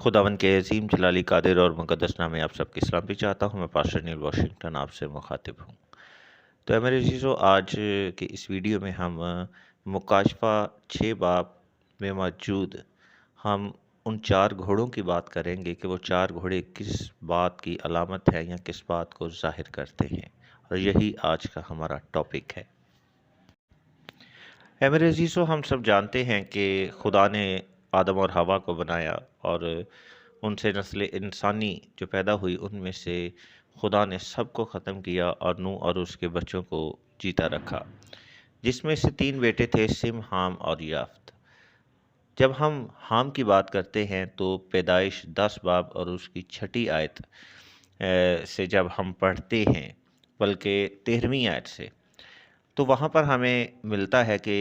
खुदावंद के अजीम जलाली कादिर और मुक़द्दस नाम में आप सबकी सलामती चाहता हूँ। मैं पास्टर नील वाशिंगटन आपसे मुखातिब हूँ। तो मेरे अजीज़ों, आज के इस वीडियो में हम मुकाशफा 6 बाब में मौजूद हम उन 4 घोड़ों की बात करेंगे कि वो 4 घोड़े किस बात की अलामत है या किस बात को ज़ाहिर करते हैं, और यही आज का हमारा टॉपिक है। मेरे अजीज़ों, हम सब जानते हैं कि खुदा ने आदम और हवा को बनाया और उनसे नस्ल इंसानी जो पैदा हुई उनमें से खुदा ने सबको ख़त्म किया और नूह और उसके बच्चों को जीता रखा, जिसमें से 3 बेटे थे, सिम, हाम और याफ्त। जब हम हाम की बात करते हैं तो पैदाइश 10 बाब और उसकी 6ठी आयत से जब हम पढ़ते हैं, बल्कि 13वीं आयत से, तो वहाँ पर हमें मिलता है कि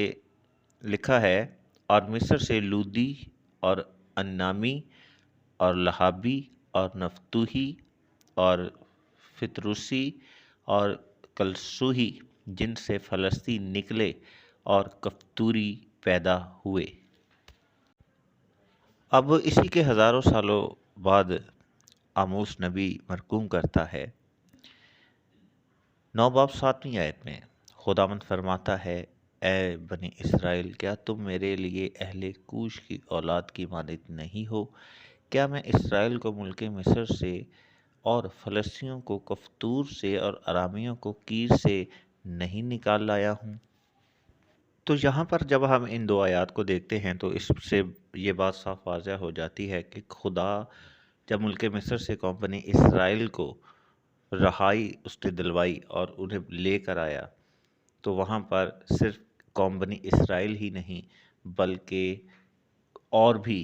लिखा है, और मिस्र से लूदी और अन्नामी और लहाबी और नफ्तूही और फितरूसी और कलसूही, जिनसे फ़लस्तीन निकले, और कफ्तूरी पैदा हुए। अब इसी के हज़ारों सालों बाद आमोस नबी मरकूम करता है। 9 बाब 7वीं आयत में खुदावंद फरमाता है, ए बनी इसराइल, क्या तुम मेरे लिए अहले कूश की औलाद की मानित नहीं हो? क्या मैं इसराइल को मुल्क मिस्र से और फ़लस्तियों को कफ्तूर से और अरामियों को कीर से नहीं निकाल लाया हूँ? तो यहाँ पर जब हम इन 2 आयात को देखते हैं तो इससे ये बात साफ वाज़ह हो जाती है कि खुदा जब मुल्क मिस्र से कौम बनी इसराइल को रहाई उसने दिलवाई और उन्हें लेकर आया, तो वहाँ पर सिर्फ कौम बनी इसराइल ही नहीं, बल्कि और भी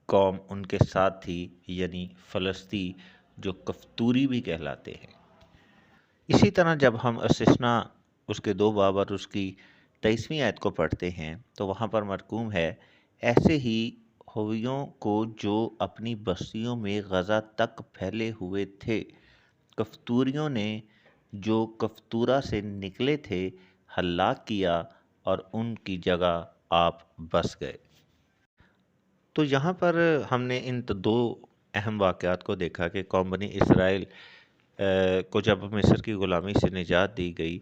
कौम उनके साथ थी, यानी फ़लस्ती, जो कफ्तूरी भी कहलाते हैं। इसी तरह जब हम अस्तिस्ना उसके 2 बाब और उसकी 23वीं आयत को पढ़ते हैं तो वहाँ पर मरकूम है, ऐसे ही हवियों को जो अपनी बस्तियों में गज़ा तक फैले हुए थे, कफ्तूरियों ने जो कफ्तूरा से निकले थे हलाक किया और उनकी जगह आप बस गए। तो यहाँ पर हमने इन 2 अहम वाक़यात को देखा कि कौम बनी इसराइल को जब मिस्र की ग़ुलामी से निजात दी गई,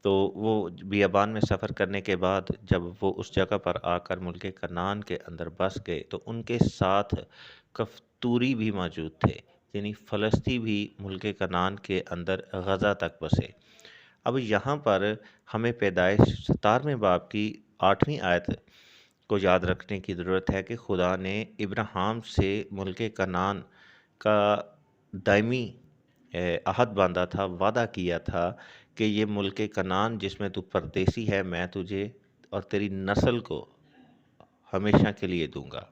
तो वो बियाबान में सफ़र करने के बाद जब वो उस जगह पर आकर मुल्क कनान के अंदर बस गए, तो उनके साथ कफ्तूरी भी मौजूद थे, यानी फ़लस्ती भी मुल्क कनान के अंदर गज़ा तक बसे। अब यहाँ पर हमें पैदाइश 17वें बाब की 8वीं आयत को याद रखने की ज़रूरत है कि खुदा ने इब्राहिम से मुल्क कनान का दायमी अहद बांधा था, वादा किया था कि ये मुल्क कनान जिसमें तू परदेसी है, मैं तुझे और तेरी नस्ल को हमेशा के लिए दूंगा।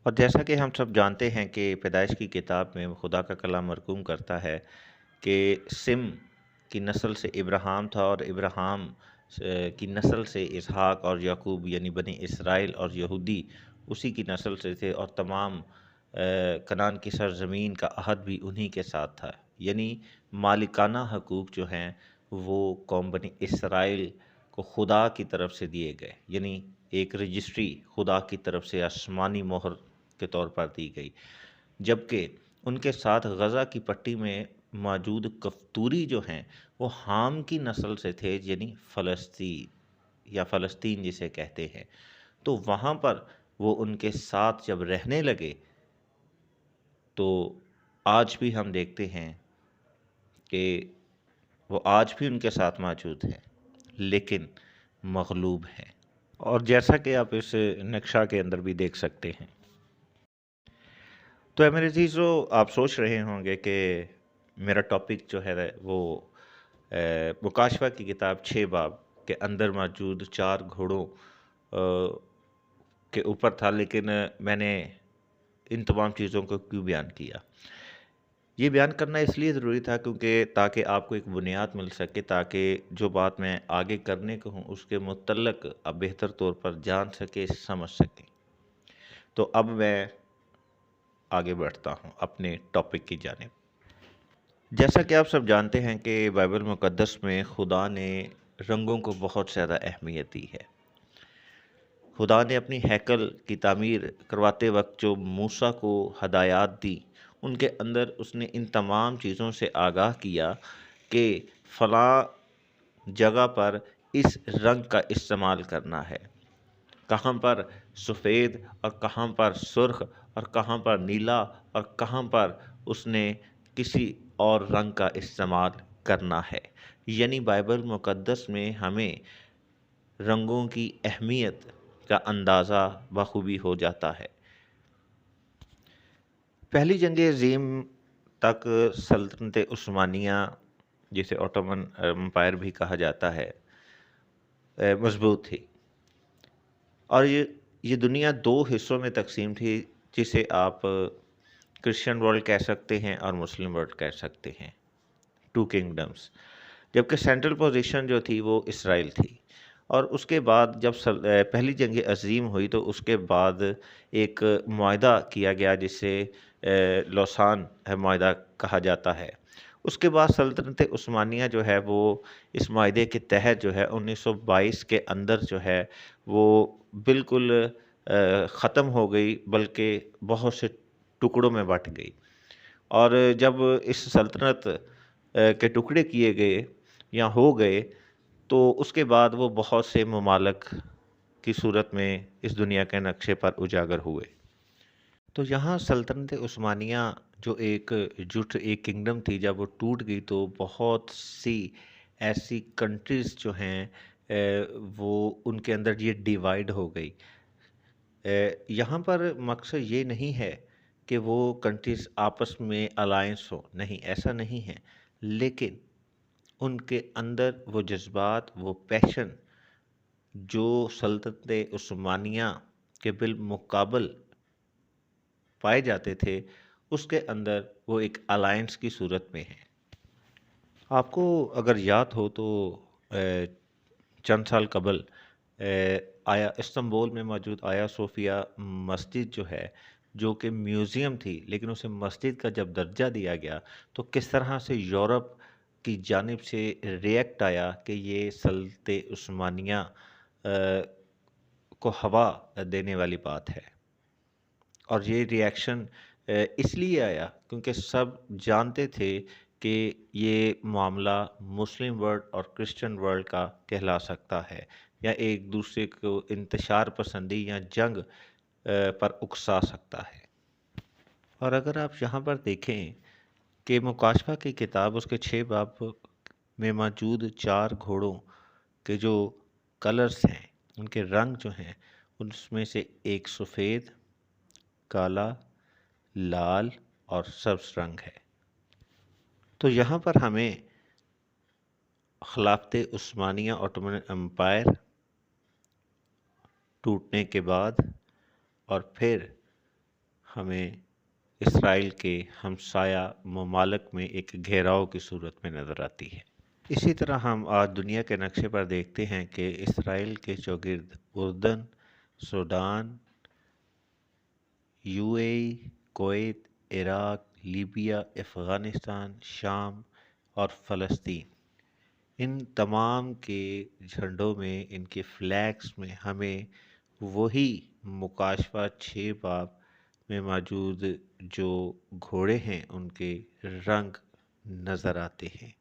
और जैसा कि हम सब जानते हैं कि पैदाइश की किताब में खुदा का कलाम मरकूम करता है कि सिम की नस्ल से इब्राहिम था और इब्राहिम की नस्ल से इसहाक और याकूब, यानी बनी इसराइल और यहूदी उसी की नस्ल से थे, और तमाम कनान की सरज़मीन का अहद भी उन्हीं के साथ था। यानी मालिकाना हकूक़ जो हैं वो कौम बनी इसराइल को खुदा की तरफ से दिए गए, यानी एक रजिस्ट्री खुदा की तरफ से आसमानी मोहर के तौर पर दी गई। जबकि उनके साथ गज़ा की पट्टी में मौजूद कफ्तूरी जो हैं वो हाम की नस्ल से थे, यानी फ़लस्तीन या फ़लस्तीन जिसे कहते हैं। तो वहाँ पर वो उनके साथ जब रहने लगे, तो आज भी हम देखते हैं कि वो आज भी उनके साथ मौजूद हैं, लेकिन मग़लूब हैं। और जैसा कि आप इस नक्शा के अंदर भी देख सकते हैं। तो मेरे अज़ीज़ों, आप सोच रहे होंगे कि मेरा टॉपिक जो है वो मुकाशफा की किताब 6 बाब के अंदर मौजूद 4 घोड़ों के ऊपर था, लेकिन मैंने इन तमाम चीज़ों को क्यों बयान किया? ये बयान करना इसलिए ज़रूरी था क्योंकि ताकि आपको एक बुनियाद मिल सके, ताकि जो बात मैं आगे करने को हूँ उसके मुतल्लक आप बेहतर तौर पर जान सके, समझ सकें। तो अब मैं आगे बढ़ता हूँ अपने टॉपिक की जानिब। जैसा कि आप सब जानते हैं कि बाइबल मुक़द्दस में खुदा ने रंगों को बहुत ज़्यादा अहमियत दी है। خدا نے اپنی ہیکل کی تعمیر کرواتے وقت جو موسیٰ کو ہدایات دی، ان کے اندر اس نے ان تمام چیزوں سے آگاہ کیا کہ فلاں جگہ پر اس رنگ کا استعمال کرنا ہے، کہاں پر سفید اور کہاں پر سرخ اور کہاں پر نیلا اور کہاں پر اس نے کسی اور رنگ کا استعمال کرنا ہے۔ یعنی بائبل مقدس میں ہمیں رنگوں کی اہمیت کا اندازہ بخوبی ہو جاتا ہے۔ پہلی جنگ عظیم تک سلطنت عثمانیہ، جسے اوٹومن امپائر بھی کہا جاتا ہے، مضبوط تھی، اور یہ دنیا دو حصوں میں تقسیم تھی، جسے آپ کرسچن ورلڈ کہہ سکتے ہیں اور مسلم ورلڈ کہہ سکتے ہیں، ٹو کنگڈمز، جبکہ سینٹرل پوزیشن جو تھی وہ اسرائیل تھی۔ اور اس کے بعد جب پہلی جنگ عظیم ہوئی تو اس کے بعد ایک معاہدہ کیا گیا جسے لوسان معاہدہ کہا جاتا ہے۔ اس کے بعد سلطنت عثمانیہ جو ہے وہ اس معاہدے کے تحت جو ہے 1922 کے اندر جو ہے وہ بالکل ختم ہو گئی، بلکہ بہت سے ٹکڑوں میں بٹ گئی۔ اور جب اس سلطنت کے ٹکڑے کیے گئے یا ہو گئے تو اس کے بعد وہ بہت سے ممالک کی صورت میں اس دنیا کے نقشے پر اجاگر ہوئے۔ تو یہاں سلطنت عثمانیہ جو ایک کنگڈم تھی، جب وہ ٹوٹ گئی تو بہت سی ایسی کنٹریز جو ہیں وہ ان کے اندر یہ ڈیوائیڈ ہو گئی۔ یہاں پر مقصد یہ نہیں ہے کہ وہ کنٹریز آپس میں الائنس ہو، نہیں، ایسا نہیں ہے، لیکن ان کے اندر وہ جذبات، وہ پیشن جو سلطنت عثمانیہ کے بالمقابل پائے جاتے تھے، اس کے اندر وہ ایک الائنس کی صورت میں ہیں۔ آپ کو اگر یاد ہو تو چند سال قبل آیا استنبول میں موجود آیا صوفیہ مسجد جو ہے، جو کہ میوزیم تھی لیکن اسے مسجد کا جب درجہ دیا گیا تو کس طرح سے یورپ کی جانب سے ریئیکٹ آیا کہ یہ سلطنت عثمانیہ کو ہوا دینے والی بات ہے۔ اور یہ ریئیکشن اس لیے آیا کیونکہ سب جانتے تھے کہ یہ معاملہ مسلم ورلڈ اور کرسچن ورلڈ کا کہلا سکتا ہے، یا ایک دوسرے کو انتشار پسندی یا جنگ پر اکسا سکتا ہے۔ اور اگر آپ یہاں پر دیکھیں کہ مکاشفہ کی کتاب اس کے 6 باب میں موجود 4 گھوڑوں کے جو کلرز ہیں، ان کے رنگ جو ہیں، اس میں سے ایک سفید، کالا، لال اور سبز رنگ ہے۔ تو یہاں پر ہمیں خلافت عثمانیہ اوٹومن امپائر ٹوٹنے کے بعد اور پھر ہمیں اسرائیل کے ہمسایہ ممالک میں ایک گھیراؤ کی صورت میں نظر آتی ہے۔ اسی طرح ہم آج دنیا کے نقشے پر دیکھتے ہیں کہ اسرائیل کے چوگرد اردن، Sudan, you a E, Kuwait, Iraq, Libya, Afghanistan, شام اور فلسطین، ان تمام کے جھنڈوں میں، ان کے فلیگز میں ہمیں وہی مکاشفہ 6 باب میں موجود جو گھوڑے ہیں ان کے رنگ نظر آتے ہیں۔